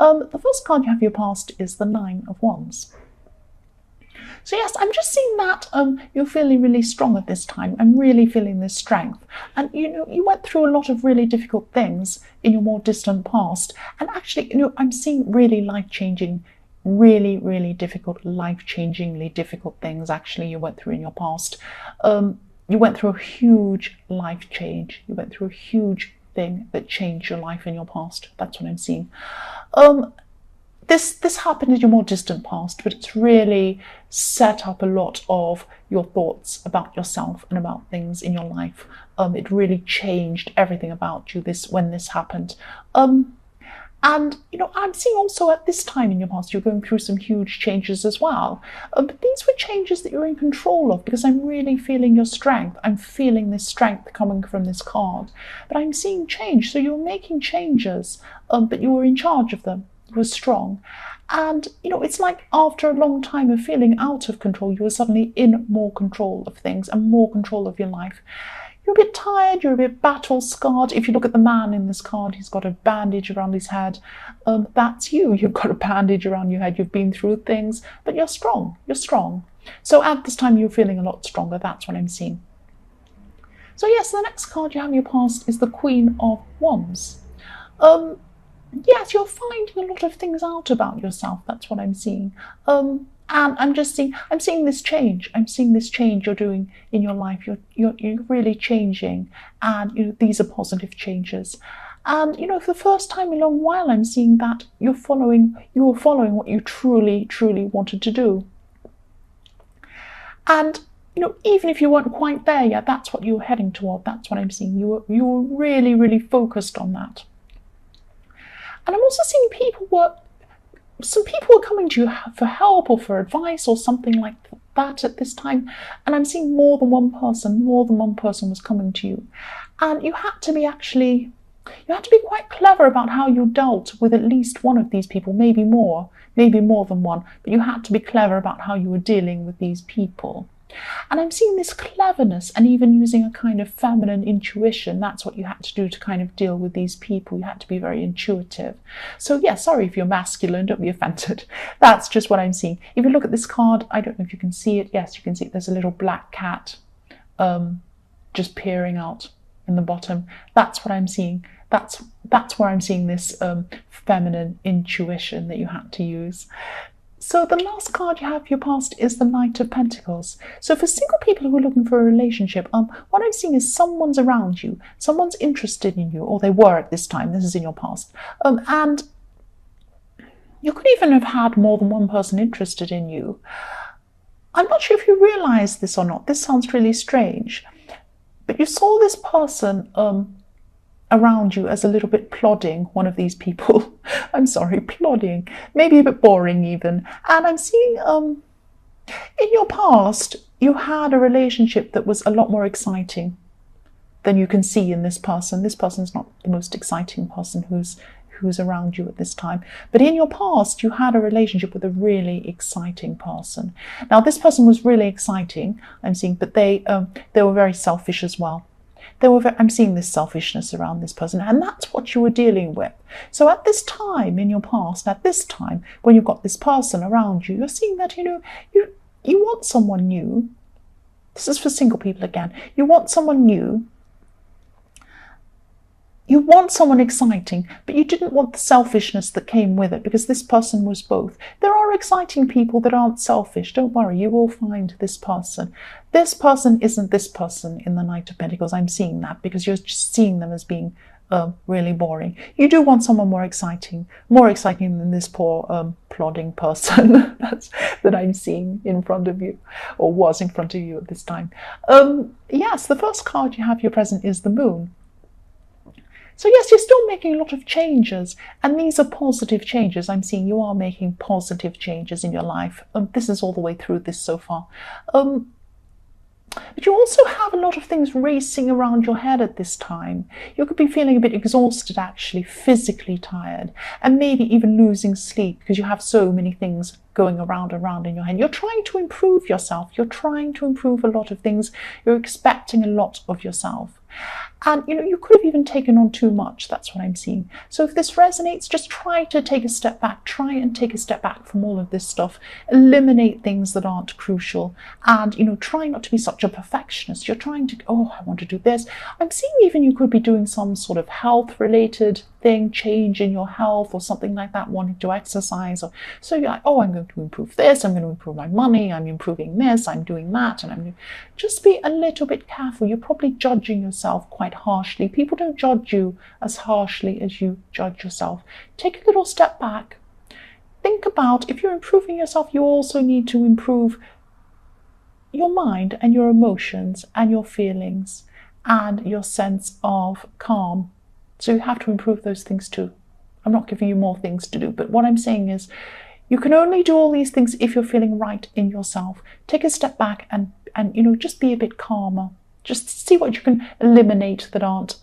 The first card you have for your past is the Nine of Wands. So yes, I'm just seeing that you're feeling really strong at this time. I'm really feeling this strength. And you went through a lot of really difficult things in your more distant past. And actually, I'm seeing really life-changing, really, really difficult, life-changingly difficult things actually you went through in your past. You went through a huge life change. You went through a huge thing that changed your life in your past. That's what I'm seeing. This happened in your more distant past, but it's really set up a lot of your thoughts about yourself and about things in your life. It really changed everything about you when this happened. And I'm seeing also at this time in your past, you're going through some huge changes as well. But these were changes that you're in control of, because I'm really feeling your strength. I'm feeling this strength coming from this card. But I'm seeing change. So you're making changes, but you were in charge of them. You were strong. And, it's like after a long time of feeling out of control, you were suddenly in more control of things and more control of your life. You're a bit tired, you're a bit battle-scarred. If you look at the man in this card, he's got a bandage around his head. That's you. You've got a bandage around your head. You've been through things, but you're strong. You're strong. So at this time, you're feeling a lot stronger. That's what I'm seeing. So yes, the next card you have in your past is the Queen of Wands. Yes, you're finding a lot of things out about yourself. That's what I'm seeing. And I'm seeing this change. I'm seeing this change you're doing in your life. You're really changing, and these are positive changes. And for the first time in a long while, I'm seeing that you were following what you truly, truly wanted to do. And even if you weren't quite there yet, that's what you were heading toward. That's what I'm seeing. You were really, really focused on that. And I'm also seeing some people were coming to you for help or for advice or something like that at this time. And I'm seeing more than one person was coming to you. And you had to be quite clever about how you dealt with at least one of these people, maybe more than one, but you had to be clever about how you were dealing with these people. And I'm seeing this cleverness and even using a kind of feminine intuition. That's what you had to do to kind of deal with these people. You had to be very intuitive. So yeah, sorry if you're masculine, don't be offended. That's just what I'm seeing. If you look at this card, I don't know if you can see it. Yes, you can see it. There's a little black cat just peering out in the bottom. That's what I'm seeing. That's where I'm seeing this feminine intuition that you had to use. So the last card you have for your past is the Knight of Pentacles. So for single people who are looking for a relationship, what I'm seeing is someone's around you, someone's interested in you, or they were at this time. This is in your past. And you could even have had more than one person interested in you. I'm not sure if you realize this or not. This sounds really strange. But you saw this person around you as a little bit plodding, one of these people. I'm sorry, plodding, maybe a bit boring even. And I'm seeing in your past, you had a relationship that was a lot more exciting than you can see in this person. This person's not the most exciting person who's around you at this time. But in your past, you had a relationship with a really exciting person. Now, this person was really exciting, I'm seeing, but they were very selfish as well. I'm seeing this selfishness around this person, and that's what you were dealing with. So at this time in your past, when you've got this person around you, you're seeing that, you want someone new. This is for single people again. You want someone new. You want someone exciting, but you didn't want the selfishness that came with it, because this person was both. There are exciting people that aren't selfish. Don't worry, you will find this person. This person isn't this person in the Knight of Pentacles. I'm seeing that because you're just seeing them as being really boring. You do want someone more exciting than this poor plodding person that I'm seeing in front of you, or was in front of you at this time. Yes, the first card you have your present is the Moon. So yes, you're still making a lot of changes, and these are positive changes. I'm seeing you are making positive changes in your life. This is all the way through this so far. But you also have a lot of things racing around your head at this time. You could be feeling a bit exhausted, actually, physically tired, and maybe even losing sleep because you have so many things going around in your head. You're trying to improve yourself. You're trying to improve a lot of things. You're expecting a lot of yourself. And you could have even taken on too much. That's what I'm seeing. So if this resonates, just try to take a step back. Try and take a step back from all of this stuff. Eliminate things that aren't crucial. And try not to be such a perfectionist. You're trying to, oh, I want to do this. I'm seeing even you could be doing some sort of health related thing, change in your health or something like that, wanting to exercise. Or so you're like, oh, I'm going to improve this, I'm going to improve my money, I'm improving this, I'm doing that, and just be a little bit careful. You're probably judging yourself quite harshly. People don't judge you as harshly as you judge yourself. Take a little step back. Think about, if you're improving yourself, you also need to improve your mind and your emotions and your feelings and your sense of calm. So you have to improve those things too. I'm not giving you more things to do, but what I'm saying is you can only do all these things if you're feeling right in yourself. Take a step back and just be a bit calmer. Just see what you can eliminate that aren't,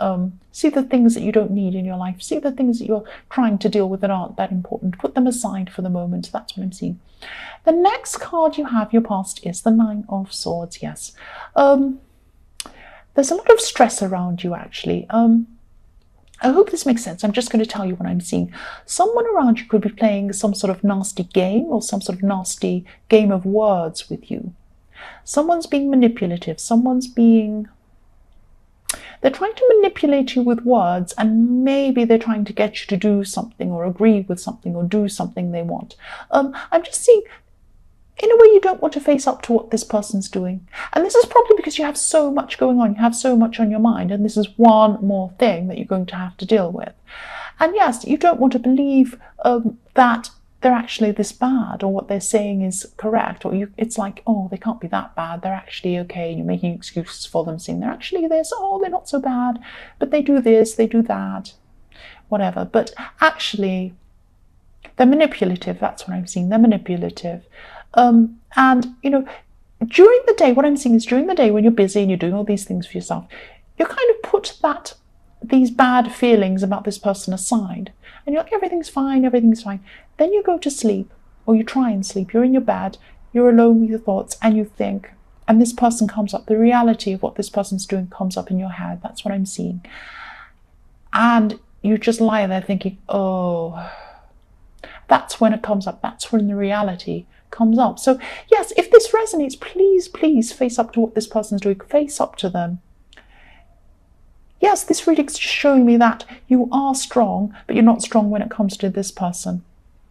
see the things that you don't need in your life. See the things that you're trying to deal with that aren't that important. Put them aside for the moment. That's what I'm seeing. The next card you have, your past, is the Nine of Swords. Yes. There's a lot of stress around you, actually. I hope this makes sense. I'm just going to tell you what I'm seeing. Someone around you could be playing some sort of nasty game or some sort of nasty game of words with you. Someone's being manipulative. They're trying to manipulate you with words, and maybe they're trying to get you to do something or agree with something or do something they want. I'm just seeing, in a way, you don't want to face up to what this person's doing. And this is probably because you have so much going on. You have so much on your mind. And this is one more thing that you're going to have to deal with. And yes, you don't want to believe that they're actually this bad or what they're saying is correct. Or it's like, oh, they can't be that bad. They're actually okay. And you're making excuses for them, saying they're actually this. Oh, they're not so bad. But they do this, they do that, whatever. But actually, they're manipulative. That's what I'm seeing. They're manipulative. And during the day, what I'm seeing is during the day when you're busy and you're doing all these things for yourself, you kind of put these bad feelings about this person aside, and you're like, everything's fine. Then you go to sleep, or you try and sleep. You're in your bed, you're alone with your thoughts, and you think, and this person comes up. The reality of what this person's doing comes up in your head. That's what I'm seeing. And you just lie there thinking, oh, that's when it comes up. That's when the reality comes up. So yes, if this resonates, please face up to what this person's doing. Face up to them. Yes, this reading's just showing me that you are strong, but you're not strong when it comes to this person.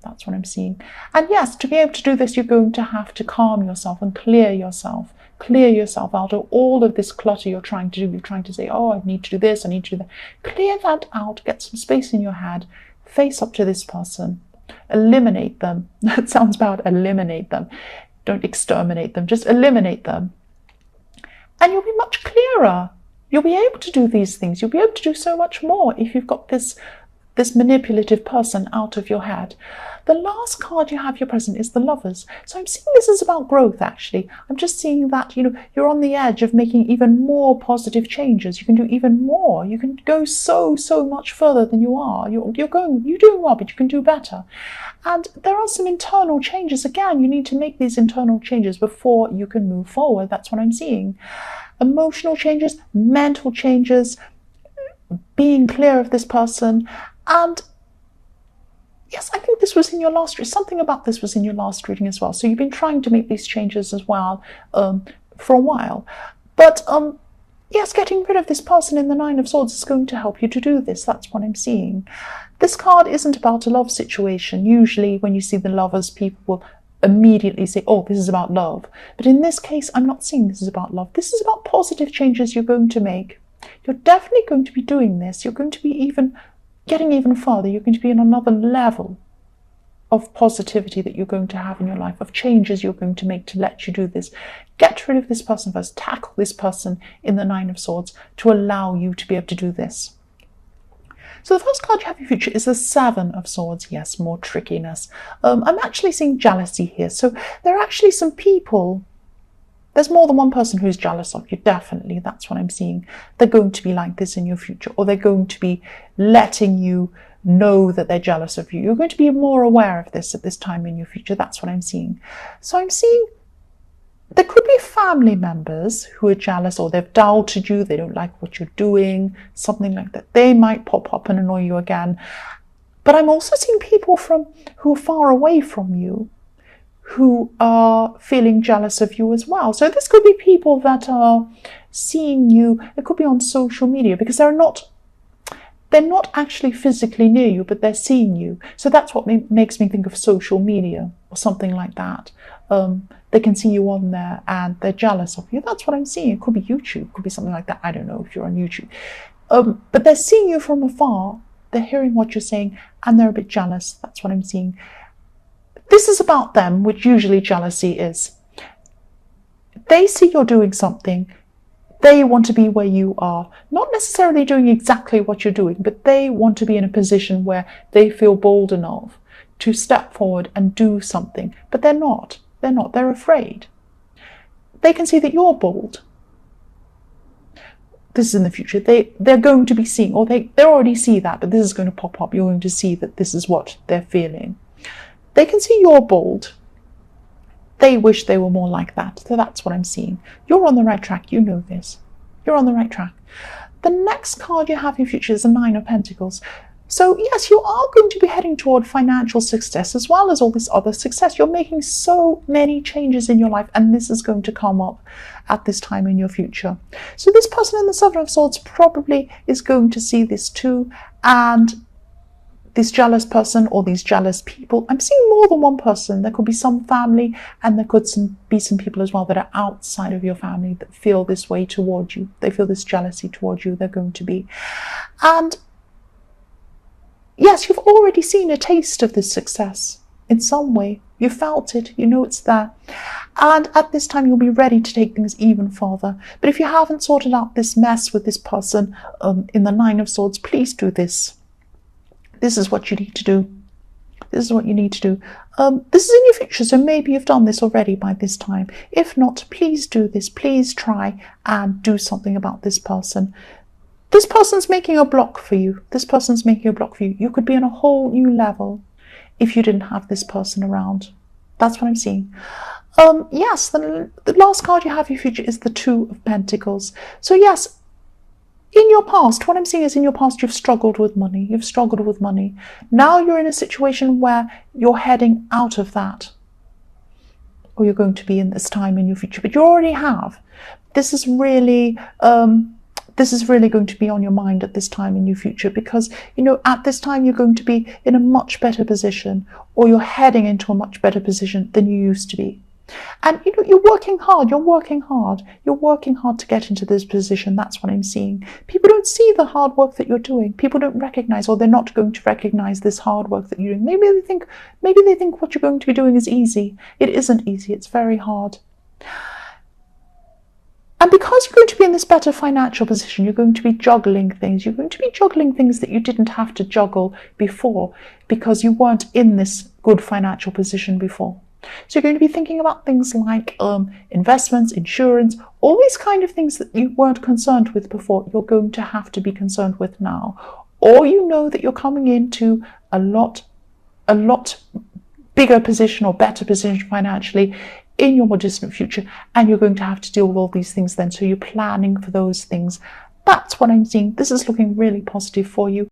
That's what I'm seeing. And yes, to be able to do this, you're going to have to calm yourself and clear yourself out of all of this clutter you're trying to do. You're trying to say, oh, I need to do this, I need to do that. Clear that out, get some space in your head, face up to this person. Eliminate them. That sounds bad. Eliminate them. Don't exterminate them. Just eliminate them. And you'll be much clearer. You'll be able to do these things. You'll be able to do so much more if you've got this manipulative person out of your head. The last card you have, your present, is the Lovers. So I'm seeing this is about growth, actually. I'm just seeing that, you're on the edge of making even more positive changes. You can do even more. You can go so much further than you are. You're doing well, but you can do better. And there are some internal changes. Again, you need to make these internal changes before you can move forward. That's what I'm seeing. Emotional changes, mental changes, being clear of this person. And yes, I think this was in your last reading. Something about this was in your last reading as well. So you've been trying to make these changes as well for a while. But yes, getting rid of this person in the Nine of Swords is going to help you to do this. That's what I'm seeing. This card isn't about a love situation. Usually when you see the Lovers, people will immediately say, oh, this is about love. But in this case, I'm not seeing this is about love. This is about positive changes you're going to make. You're definitely going to be doing this. You're going to be getting even further. You're going to be in another level of positivity that you're going to have in your life, of changes you're going to make to let you do this. Get rid of this person first. Tackle this person in the Nine of Swords to allow you to be able to do this. So the first card you have in your future is the Seven of Swords. Yes, more trickiness. I'm actually seeing jealousy here. So there are actually some people, there's more than one person who's jealous of you, definitely. That's what I'm seeing. They're going to be like this in your future, or they're going to be letting you know that they're jealous of you. You're going to be more aware of this at this time in your future. That's what I'm seeing. So I'm seeing There could be family members who are jealous, or they've doubted you, they don't like what you're doing, something like that. They might pop up and annoy you again. But I'm also seeing people who are far away from you who are feeling jealous of you as well. So this could be people that are seeing you. It could be on social media, because they're not actually physically near you, but they're seeing you. So that's what makes me think of social media or something like that. They can see you on there and they're jealous of you. That's what I'm seeing. It could be YouTube, it could be something like that. I don't know if you're on YouTube. But they're seeing you from afar, they're hearing what you're saying, and they're a bit jealous. That's what I'm seeing. This is about them, which usually jealousy is. They see you're doing something. They want to be where you are, not necessarily doing exactly what you're doing, but they want to be in a position where they feel bold enough to step forward and do something. But they're not. They're afraid. They can see that you're bold. This is in the future. They're going to be seeing, or they already see that, but this is going to pop up. You're going to see that this is what they're feeling. They can see you're bold. They wish they were more like that. So that's what I'm seeing. You're on the right track. You know this. You're on the right track. The next card you have in your future is the Nine of Pentacles. So yes, you are going to be heading toward financial success as well as all this other success. You're making so many changes in your life, and this is going to come up at this time in your future. So this person in the Seven of Swords probably is going to see this too, and this jealous person or these jealous people. I'm seeing more than one person. There could be some family, and there could be some people as well that are outside of your family that feel this way toward you. They feel this jealousy toward you. They're going to be. And yes, you've already seen a taste of this success in some way. You felt it. You know it's there. And at this time, you'll be ready to take things even further. But if you haven't sorted out this mess with this person in the Nine of Swords, please do this. This is what you need to do. This is what you need to do. This is in your future, so maybe you've done this already by this time. If not, please do this. Please try and do something about this person. This person's making a block for you. This person's making a block for you. You could be on a whole new level if you didn't have this person around. That's what I'm seeing. Yes, the last card you have in your future is the Two of Pentacles. So yes, in your past, what I'm seeing is in your past, you've struggled with money. You've struggled with money. Now you're in a situation where you're heading out of that. Or you're going to be in this time in your future. But you already have. This is really going to be on your mind at this time in your future, because, you know, at this time you're going to be in a much better position, or you're heading into a much better position than you used to be. And, you know, you're working hard to get into this position. That's what I'm seeing. People don't see the hard work that you're doing. People don't recognize, or they're not going to recognize this hard work that you're doing. Maybe they think what you're going to be doing is easy. It isn't easy. It's very hard. And because you're going to be in this better financial position, you're going to be juggling things. You're going to be juggling things that you didn't have to juggle before, because you weren't in this good financial position before. So you're going to be thinking about things like investments, insurance, all these kind of things that you weren't concerned with before. You're going to have to be concerned with now. Or you know that you're coming into a lot bigger position or better position financially in your more distant future, and you're going to have to deal with all these things then. So you're planning for those things. That's what I'm seeing. This is looking really positive for you.